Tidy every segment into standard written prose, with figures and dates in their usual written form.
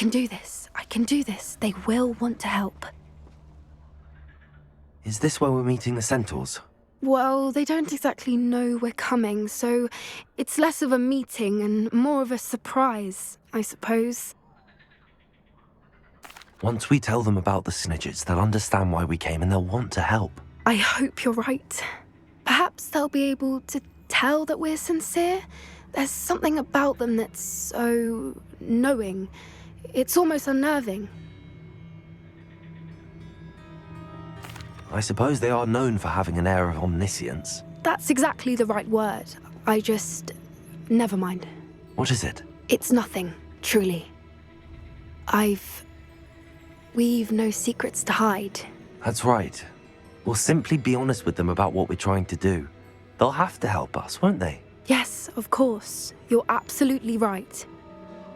can do this. I can do this. They will want to help. Is this where we're meeting the centaurs? Well, they don't exactly know we're coming, so it's less of a meeting and more of a surprise, I suppose. Once we tell them about the Snidgets, they'll understand why we came and they'll want to help. I hope you're right. Perhaps they'll be able to tell that we're sincere. There's something about them that's so knowing. It's almost unnerving. I suppose they are known for having an air of omniscience. That's exactly the right word. Never mind. What is it? It's nothing, truly. We've no secrets to hide. That's right. We'll simply be honest with them about what we're trying to do. They'll have to help us, won't they? Yes, of course. You're absolutely right.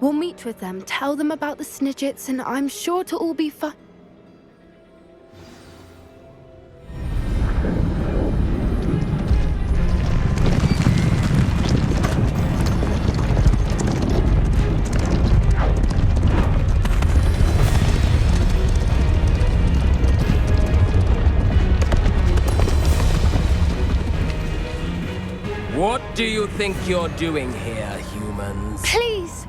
We'll meet with them, tell them about the Snidgets, and I'm sure it'll all be fun. What do you think you're doing here, humans? Please!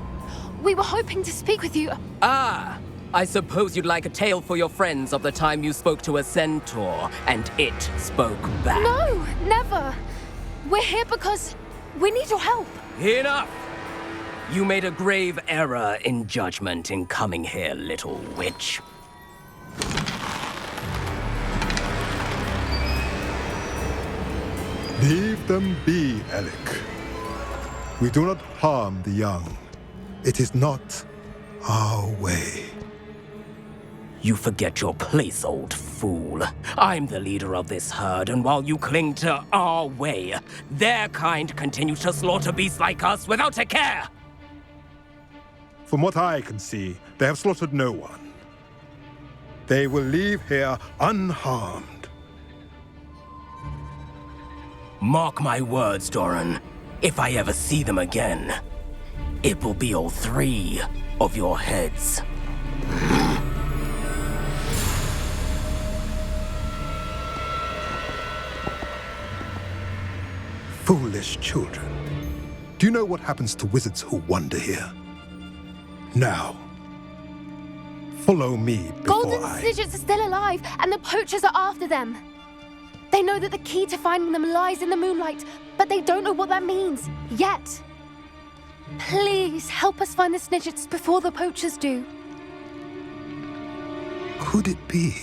We were hoping to speak with you. Ah! I suppose you'd like a tale for your friends of the time you spoke to a centaur, and it spoke back. No, never. We're here because we need your help. Enough! You made a grave error in judgment in coming here, little witch. Leave them be, Alec. We do not harm the young. It is not our way. You forget your place, old fool. I'm the leader of this herd, and while you cling to our way, their kind continue to slaughter beasts like us without a care! From what I can see, they have slaughtered no one. They will leave here unharmed. Mark my words, Doran. If I ever see them again, it will be all 3 of your heads. Foolish children. Do you know what happens to wizards who wander here? Now, follow me before Golden I... Snidgets are still alive, and the poachers are after them. They know that the key to finding them lies in the moonlight, but they don't know what that means, yet. Please, help us find the Snidgets before the poachers do. Could it be?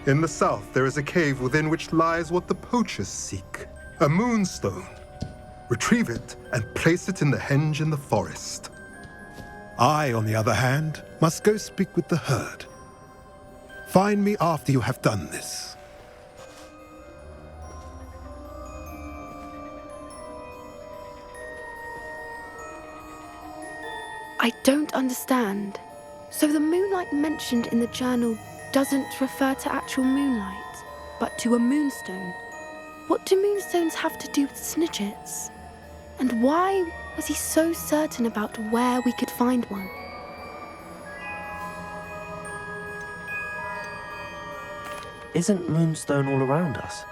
In the south, there is a cave within which lies what the poachers seek. A moonstone. Retrieve it and place it in the henge in the forest. I, on the other hand, must go speak with the herd. Find me after you have done this. I don't understand. So the moonlight mentioned in the journal doesn't refer to actual moonlight, but to a moonstone. What do moonstones have to do with Snidgets? And why was he so certain about where we could find one? Isn't Moonstone all around us?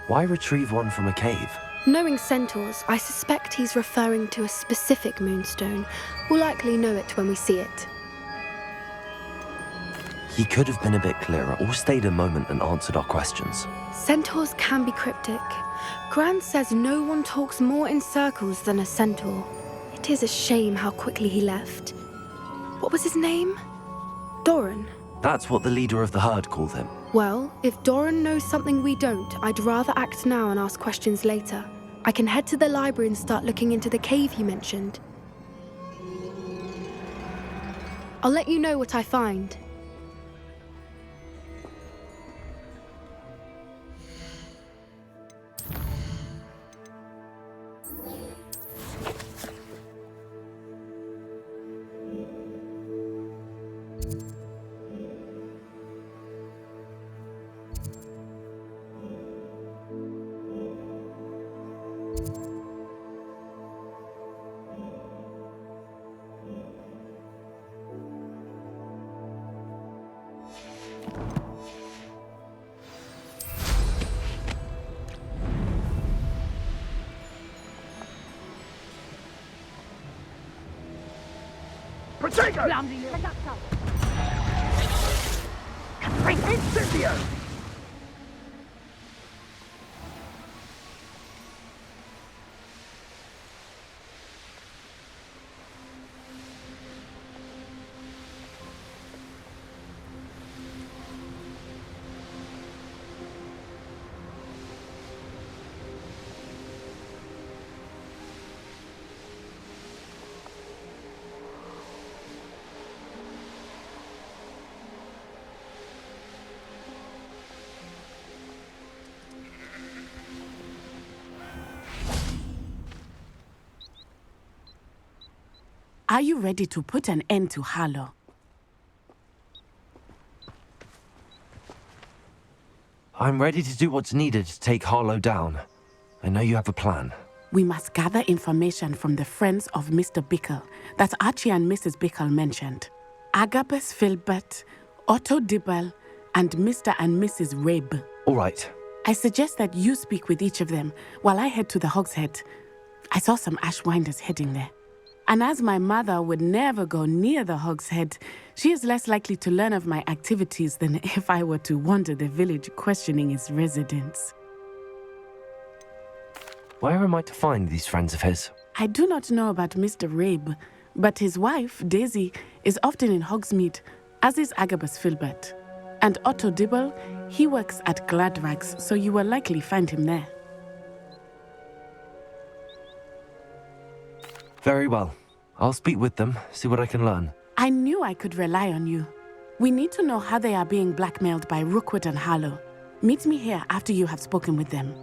Why retrieve one from a cave? Knowing centaurs, I suspect he's referring to a specific moonstone. We'll likely know it when we see it. He could have been a bit clearer or stayed a moment and answered our questions. Centaurs can be cryptic. Gran says no one talks more in circles than a centaur. It is a shame how quickly he left. What was his name? Doran. That's what the leader of the herd called him. Well, if Doran knows something we don't, I'd rather act now and ask questions later. I can head to the library and start looking into the cave you mentioned. I'll let you know what I find. Protego! Incendio! Are you ready to put an end to Harlow? I'm ready to do what's needed to take Harlow down. I know you have a plan. We must gather information from the friends of Mr. Bickle that Archie and Mrs. Bickle mentioned. Agabus Filbert, Otto Dibble, and Mr. and Mrs. Rabe. All right. I suggest that you speak with each of them while I head to the Hogshead. I saw some Ashwinders heading there. And as my mother would never go near the Hogshead, she is less likely to learn of my activities than if I were to wander the village questioning its residents. Where am I to find these friends of his? I do not know about Mr. Rabe, but his wife, Daisy, is often in Hogsmeade, as is Agabus Filbert. And Otto Dibble, he works at Gladrags, so you will likely find him there. Very well. I'll speak with them, see what I can learn. I knew I could rely on you. We need to know how they are being blackmailed by Rookwood and Harlow. Meet me here after you have spoken with them.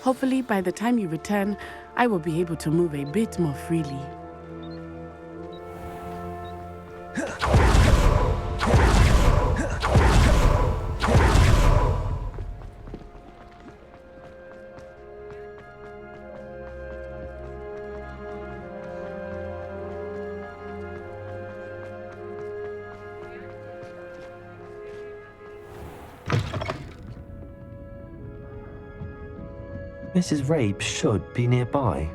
Hopefully, by the time you return, I will be able to move a bit more freely. Mrs. Rabe should be nearby.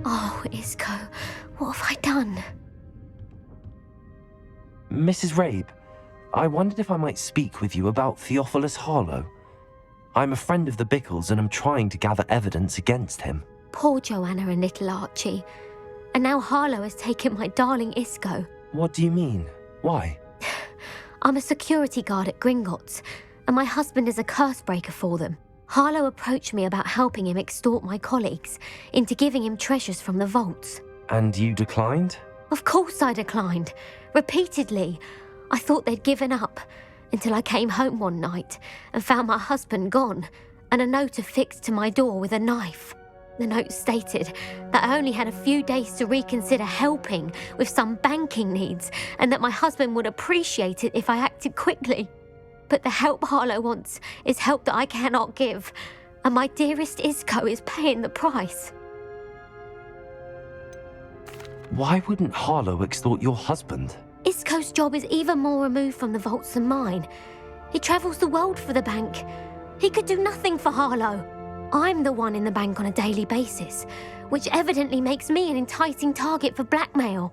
Oh, Isco, what have I done? Mrs. Rabe, I wondered if I might speak with you about Theophilus Harlow. I'm a friend of the Bickles and I'm trying to gather evidence against him. Poor Joanna and little Archie. And now Harlow has taken my darling Isco. What do you mean? Why? I'm a security guard at Gringotts, and my husband is a curse breaker for them. Harlow approached me about helping him extort my colleagues into giving him treasures from the vaults. And you declined? Of course I declined. Repeatedly. I thought they'd given up, until I came home one night and found my husband gone, and a note affixed to my door with a knife. The note stated that I only had a few days to reconsider helping with some banking needs, and that my husband would appreciate it if I acted quickly. But the help Harlow wants is help that I cannot give, and my dearest Isco is paying the price. Why wouldn't Harlow extort your husband? Isco's job is even more removed from the vaults than mine. He travels the world for the bank. He could do nothing for Harlow. I'm the one in the bank on a daily basis, which evidently makes me an enticing target for blackmail.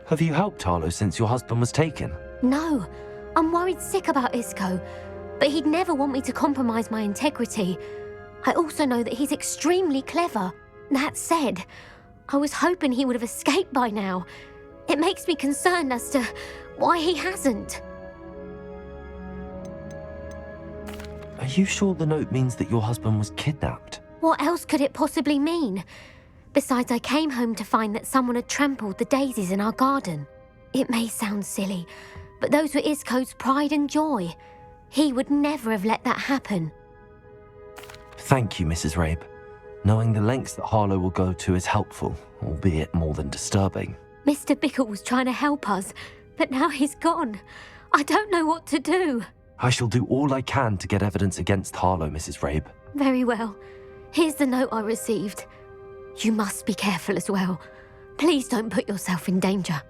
Have you helped Harlow since your husband was taken? No, I'm worried sick about Isco, but he'd never want me to compromise my integrity. I also know that he's extremely clever. That said, I was hoping he would have escaped by now. It makes me concerned as to why he hasn't. Are you sure the note means that your husband was kidnapped? What else could it possibly mean? Besides, I came home to find that someone had trampled the daisies in our garden. It may sound silly, but those were Isco's pride and joy. He would never have let that happen. Thank you, Mrs. Rabe. Knowing the lengths that Harlow will go to is helpful, albeit more than disturbing. Mr. Bickle was trying to help us, but now he's gone. I don't know what to do. I shall do all I can to get evidence against Harlow, Mrs. Rabe. Very well. Here's the note I received. You must be careful as well. Please don't put yourself in danger.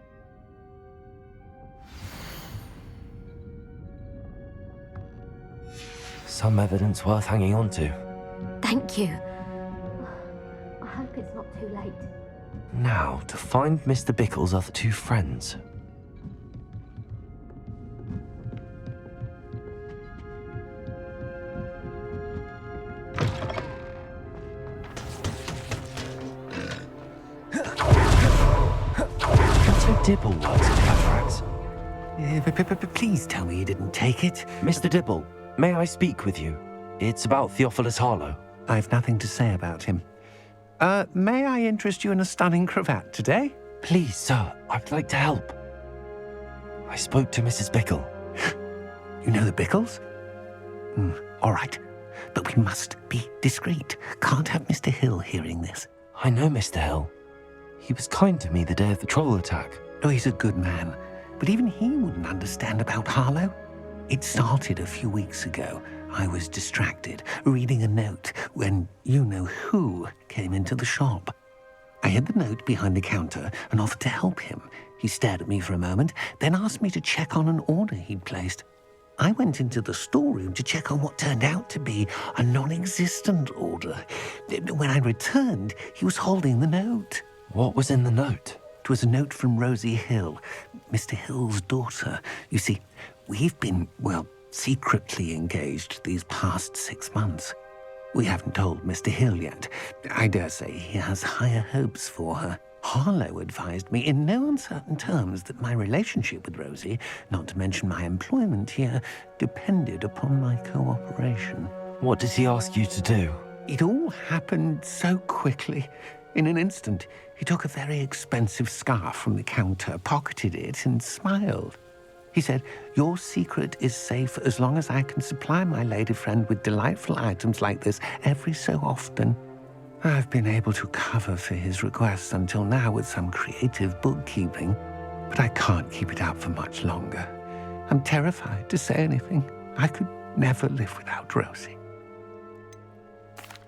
Some evidence worth hanging on to. Thank you. I hope it's not too late. Now, to find Mr. Bickle's other two friends. Dibble works at Cataracts. Please tell me you didn't take it. Mr. Dibble, may I speak with you? It's about Theophilus Harlow. I've nothing to say about him. May I interest you in a stunning cravat today? Please, sir, I'd like to help. I spoke to Mrs. Bickle. You know the Bickles? All right. But we must be discreet. Can't have Mr. Hill hearing this. I know Mr. Hill. He was kind to me the day of the troll attack. Oh, he's a good man. But even he wouldn't understand about Harlow. It started a few weeks ago. I was distracted, reading a note, when you-know-who came into the shop. I hid the note behind the counter and offered to help him. He stared at me for a moment, then asked me to check on an order he'd placed. I went into the storeroom to check on what turned out to be a non-existent order. When I returned, he was holding the note. What was in the note? It was a note from Rosie Hill, Mr. Hill's daughter. You see, we've been, secretly engaged these past 6 months. We haven't told Mr. Hill yet. I dare say he has higher hopes for her. Harlow advised me in no uncertain terms that my relationship with Rosie, not to mention my employment here, depended upon my cooperation. What did he ask you to do? It all happened so quickly. In an instant, he took a very expensive scarf from the counter, pocketed it, and smiled. He said, "Your secret is safe as long as I can supply my lady friend with delightful items like this every so often." I've been able to cover for his requests until now with some creative bookkeeping, but I can't keep it up for much longer. I'm terrified to say anything. I could never live without Rosie.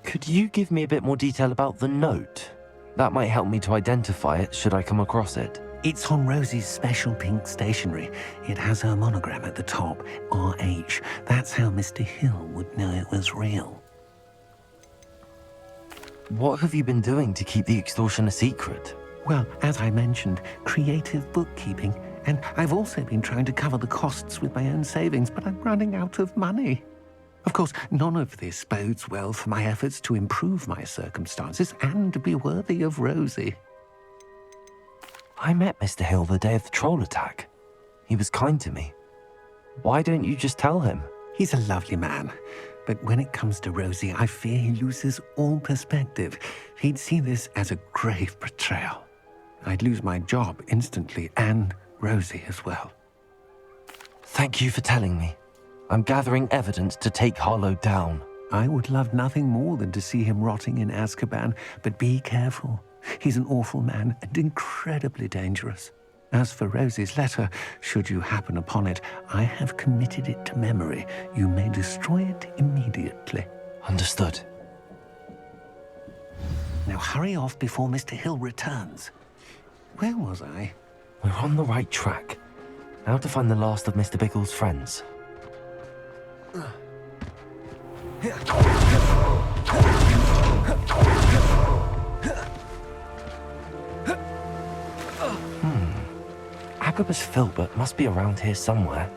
Could you give me a bit more detail about the note? That might help me to identify it should I come across it. It's on Rosie's special pink stationery. It has her monogram at the top, RH. That's how Mr. Hill would know it was real. What have you been doing to keep the extortion a secret? Well, as I mentioned, creative bookkeeping. And I've also been trying to cover the costs with my own savings, but I'm running out of money. Of course, none of this bodes well for my efforts to improve my circumstances and be worthy of Rosie. I met Mr. Hill the day of the troll attack. He was kind to me. Why don't you just tell him? He's a lovely man. But when it comes to Rosie, I fear he loses all perspective. He'd see this as a grave betrayal. I'd lose my job instantly, and Rosie as well. Thank you for telling me. I'm gathering evidence to take Harlow down. I would love nothing more than to see him rotting in Azkaban, but be careful. He's an awful man and incredibly dangerous. As for Rosie's letter, should you happen upon it, I have committed it to memory. You may destroy it immediately. Understood. Now hurry off before Mr. Hill returns. Where was I? We're on the right track. Now to find the last of Mr. Bickle's friends. Agabus Filbert must be around here somewhere.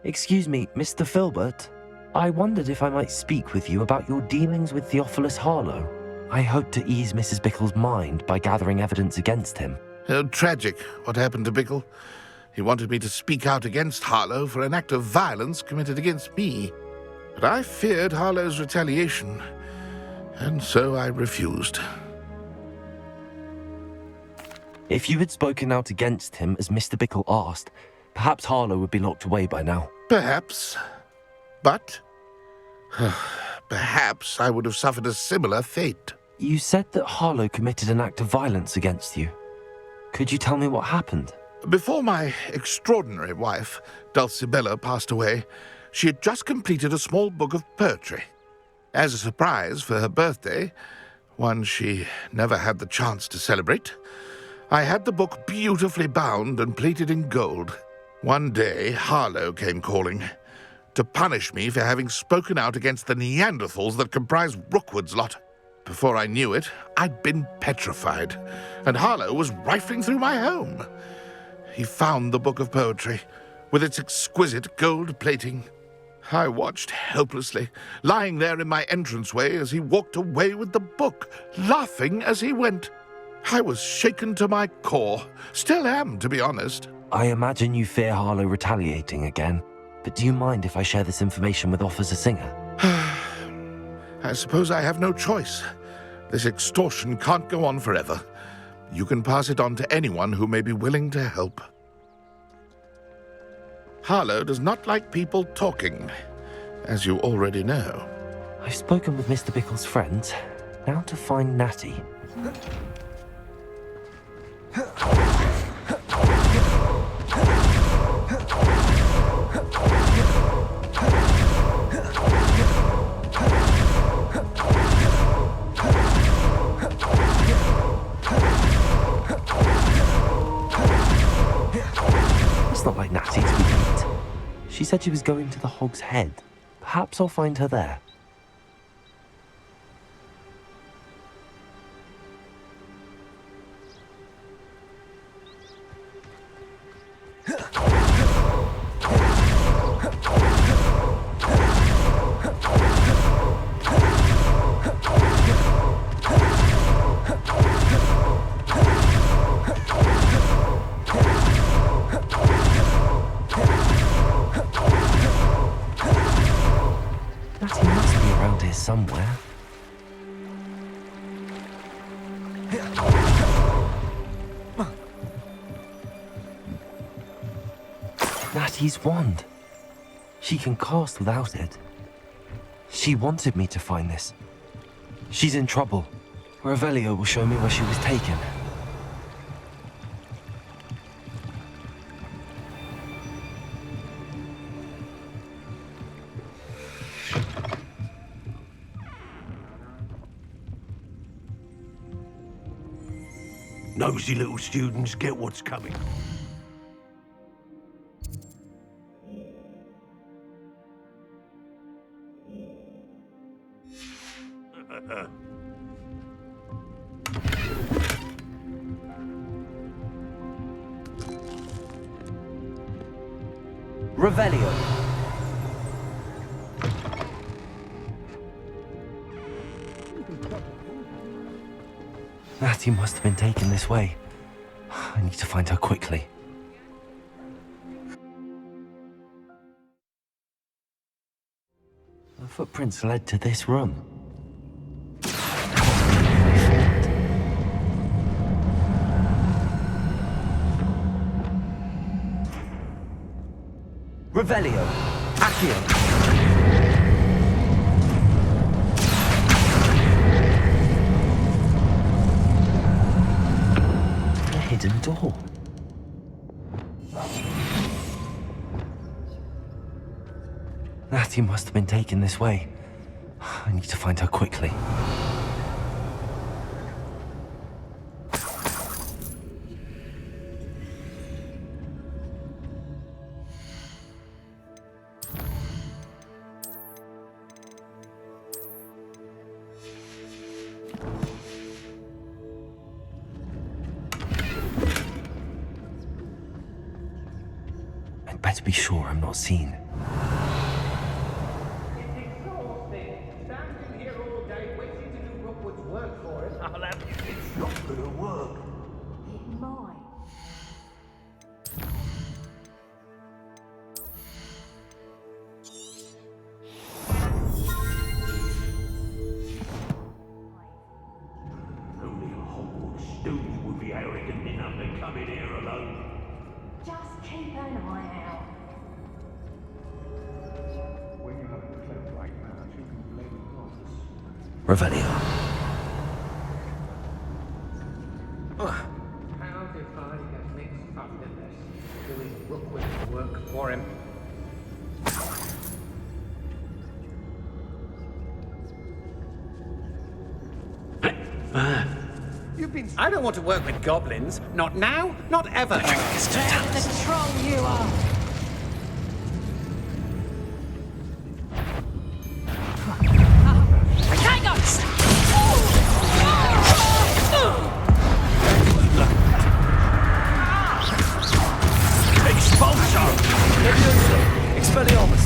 Excuse me, Mr. Filbert. I wondered if I might speak with you about your dealings with Theophilus Harlow. I hope to ease Mrs. Bickle's mind by gathering evidence against him. Oh, tragic, what happened to Bickle. He wanted me to speak out against Harlow for an act of violence committed against me. But I feared Harlow's retaliation, and so I refused. If you had spoken out against him as Mr. Bickle asked, perhaps Harlow would be locked away by now. Perhaps. But perhaps I would have suffered a similar fate. You said that Harlow committed an act of violence against you. Could you tell me what happened? Before my extraordinary wife, Dulcibella, passed away, She had just completed a small book of poetry. As a surprise for her birthday, one she never had the chance to celebrate, I had the book beautifully bound and plated in gold. One day, Harlow came calling to punish me for having spoken out against the Neanderthals that comprise Rookwood's lot. Before I knew it, I'd been petrified, and Harlow was rifling through my home. He found the book of poetry, with its exquisite gold plating. I watched helplessly, lying there in my entranceway as he walked away with the book, laughing as he went. I was shaken to my core. Still am, to be honest. I imagine you fear Harlow retaliating again, but do you mind if I share this information with Officer Singer? I suppose I have no choice. This extortion can't go on forever. You can pass it on to anyone who may be willing to help. Harlow does not like people talking, as you already know. I've spoken with Mr. Bickle's friends. Now to find Natty. It's not like Natty to be late. She said she was going to the Hog's Head. Perhaps I'll find her there. Natty must be around here somewhere. Natty's wand. She can cast without it. She wanted me to find this. She's in trouble. Revelio will show me where she was taken. Nosy little students get what's coming. Revelio. Natty must have been taken this way. I need to find her quickly. Her footprints led to this room. Revelio. Accio. Hidden door. Natty must have been taken this way. I need to find her quickly. I'd better be sure I'm not seen. It's not gonna work. It might. Only a Hogwarts student would be arrogant enough to come in here alone. Just keep an eye out. When you have a cloak like that, you can blame the gods. Revelio. How did I get mixed up in this? Doing Rookwood's work for him? I don't want to work with goblins. Not now, not ever. The troll you are. Expulsion! Expelliarmus!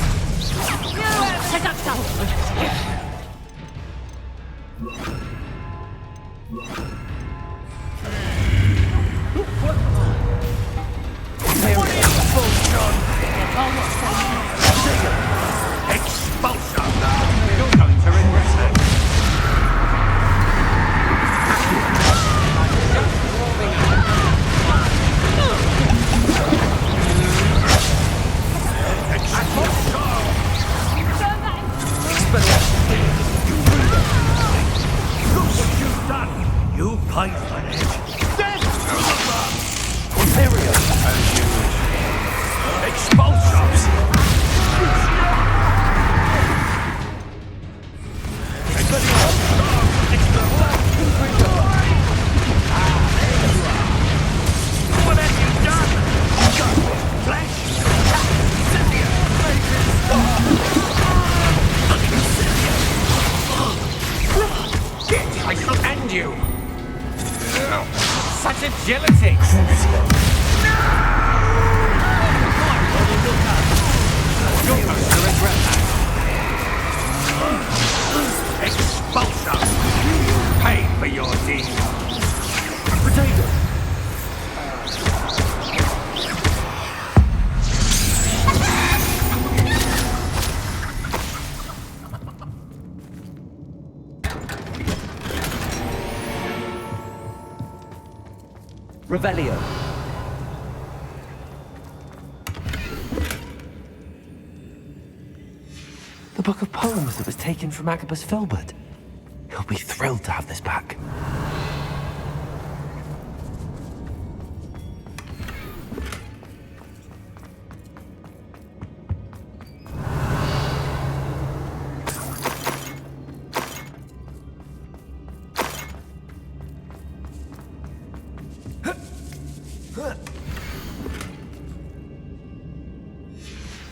Expulsion! You're going to regret it. You paid for it. Dead! Ontario! As you wish. Expulsions! What have you done? Flesh! I shall end you. Such agility. You're going to regret that. Expulsion! You pay for your deed. Potato! Revelio. The book of poems that was taken from Agabus Filbert. He'll be thrilled to have this back.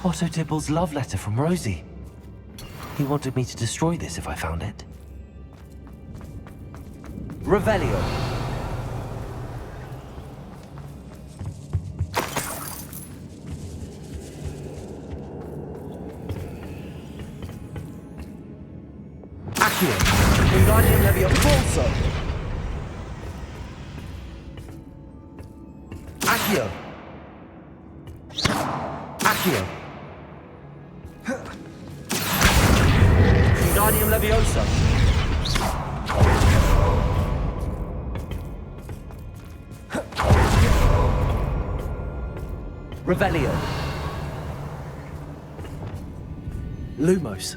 Otto Dibble's love letter from Rosie. He wanted me to destroy this if I found it. Revelio. Accio. Wingardium Leviosa. Accio. Accio. Wingardium Leviosa. Revelio. Lumos.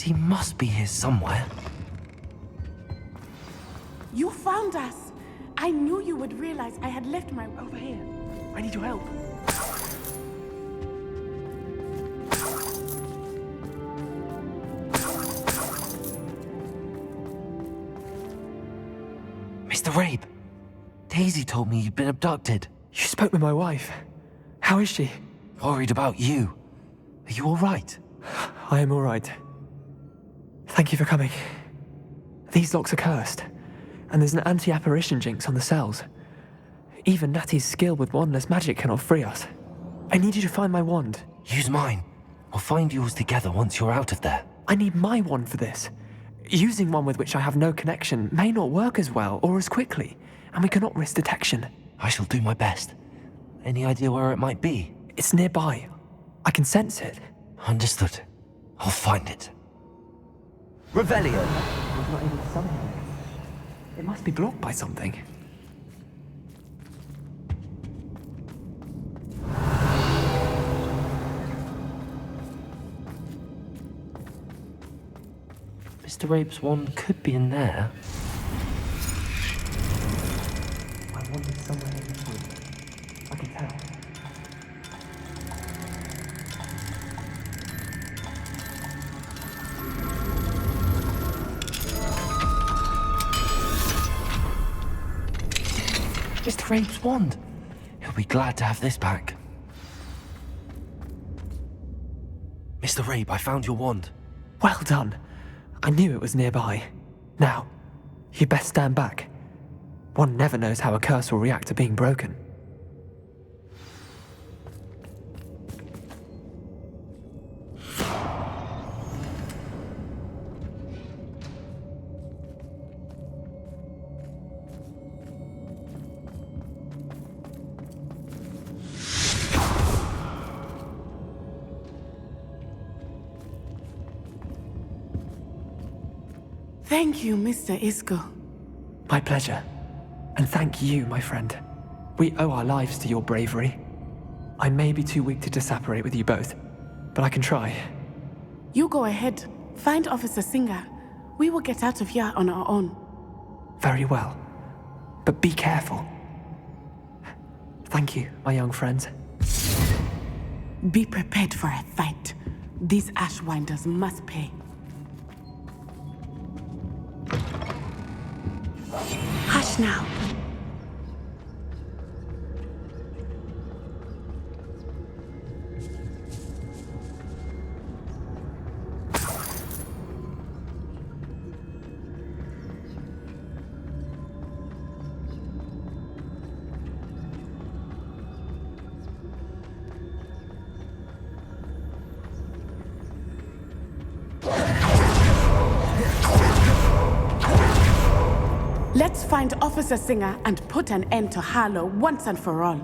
He must be here somewhere. You found us! I knew you would realize I had left my... Over here. I need your help. Mr. Rabe, Daisy told me you'd been abducted. You spoke with my wife. How is she? Worried about you. Are you all right? I am all right. Thank you for coming. These locks are cursed, and there's an anti-apparition jinx on the cells. Even Natty's skill with wandless magic cannot free us. I need you to find my wand. Use mine. We'll find yours together once you're out of there. I need my wand for this. Using one with which I have no connection may not work as well or as quickly, and we cannot risk detection. I shall do my best. Any idea where it might be? It's nearby. I can sense it. Understood. I'll find it. Revelio! It must be blocked by something. Mr. Rabe's wand could be in there. I wanted somewhere in between. I can tell. Mr. Rabe's wand. He'll be glad to have this back. Mr. Rabe, I found your wand. Well done. I knew it was nearby. Now, you best stand back. One never knows how a curse will react to being broken. Thank you, Mr. Isco. My pleasure. And thank you, my friend. We owe our lives to your bravery. I may be too weak to disapparate with you both, but I can try. You go ahead. Find Officer Singer. We will get out of here on our own. Very well. But be careful. Thank you, my young friends. Be prepared for a fight. These Ashwinders must pay. Hush now. Let's find Officer Singer and put an end to Harlow once and for all.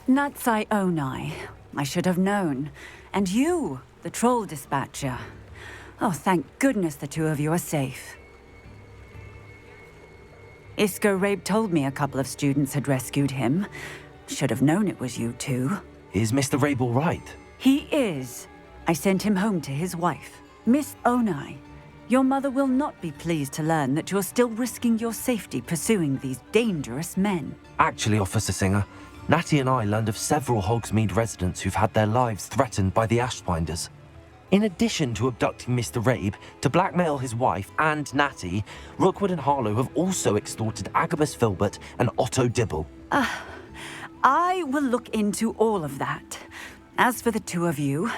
Natsai Onai. I should have known. And you, the troll dispatcher. Oh, thank goodness the two of you are safe. Isco Rabe told me a couple of students had rescued him. Should have known it was you two. Is Mr. Rabe all right? He is. I sent him home to his wife. Miss Onai, your mother will not be pleased to learn that you're still risking your safety pursuing these dangerous men. Actually, Officer Singer, Natty and I learned of several Hogsmeade residents who've had their lives threatened by the Ashwinders. In addition to abducting Mr. Rabe, to blackmail his wife and Natty, Rookwood and Harlow have also extorted Agabus Filbert and Otto Dibble. I will look into all of that. As for the two of you,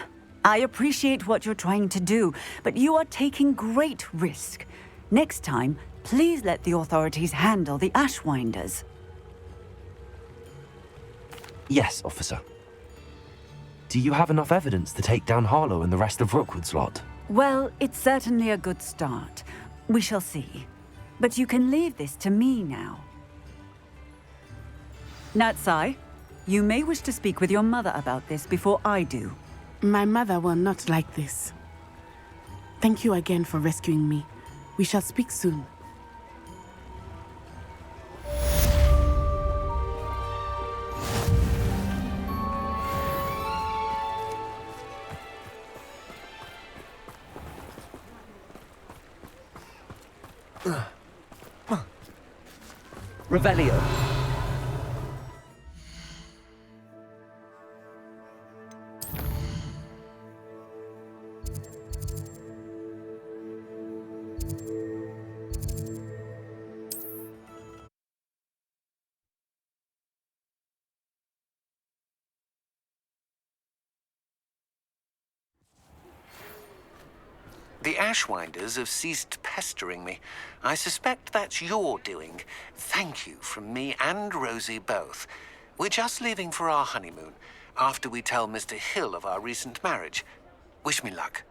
I appreciate what you're trying to do, but you are taking great risk. Next time, please let the authorities handle the Ashwinders. Yes, officer. Do you have enough evidence to take down Harlow and the rest of Rookwood's lot? Well, it's certainly a good start. We shall see. But you can leave this to me now. Natsai, you may wish to speak with your mother about this before I do. My mother will not like this. Thank you again for rescuing me. We shall speak soon. Revelio. The Ashwinders have ceased pestering me. I suspect that's your doing. Thank you from me and Rosie both. We're just leaving for our honeymoon, after we tell Mr. Hill of our recent marriage. Wish me luck.